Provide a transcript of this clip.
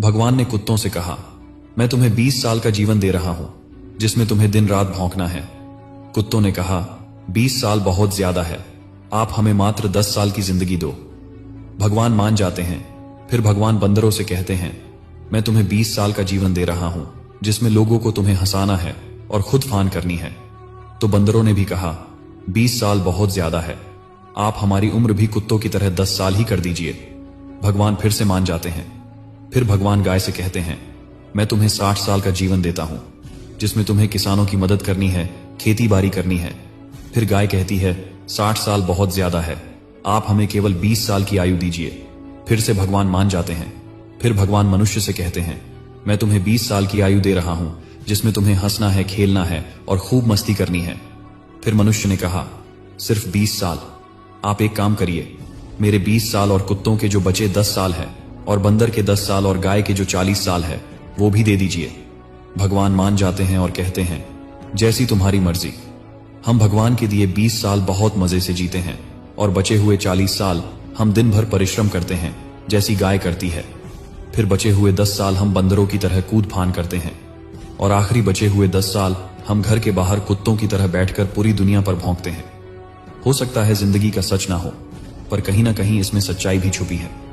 भगवान ने कुत्तों से कहा, मैं तुम्हें 20 साल का जीवन दे रहा हूं जिसमें तुम्हें दिन रात भौंकना है। कुत्तों ने कहा, 20 साल बहुत ज्यादा है, आप हमें मात्र 10 साल की जिंदगी दो। भगवान मान जाते हैं। फिर भगवान बंदरों से कहते हैं, मैं तुम्हें 20 साल का जीवन दे रहा हूं जिसमें लोगों को तुम्हें हंसाना है और खुद फान करनी है। तो बंदरों ने भी कहा, 20 साल बहुत ज्यादा है, आप हमारी उम्र भी कुत्तों की तरह 10 साल ही कर दीजिए। भगवान फिर से मान जाते हैं। फिर भगवान गाय से कहते हैं, मैं तुम्हें 60 साल का जीवन देता हूं जिसमें तुम्हें किसानों की मदद करनी है, खेती बाड़ी करनी है। फिर गाय कहती है, 60 साल बहुत ज्यादा है, आप हमें केवल 20 साल की आयु दीजिए। फिर से भगवान मान जाते हैं। फिर भगवान मनुष्य से कहते हैं, मैं तुम्हें 20 साल की आयु दे रहा हूं जिसमें तुम्हें हंसना है, खेलना है और खूब मस्ती करनी है। फिर मनुष्य ने कहा, सिर्फ 20 साल। आप एक काम करिए, मेरे 20 साल और कुत्तों के जो बचे 10 साल है और बंदर के 10 साल और गाय के जो 40 साल है वो भी दे दीजिए। भगवान मान जाते हैं और कहते हैं, जैसी तुम्हारी मर्जी। हम भगवान के दिए 20 साल बहुत मजे से जीते हैं और बचे हुए 40 साल हम दिन भर परिश्रम करते हैं जैसी गाय करती है। फिर बचे हुए 10 साल हम बंदरों की तरह कूद फान करते हैं और आखिरी बचे हुए 10 साल हम घर के बाहर कुत्तों की तरह बैठकर पूरी दुनिया पर भौंकते हैं। हो सकता है जिंदगी का सच ना हो, पर कहीं ना कहीं इसमें सच्चाई भी छुपी है।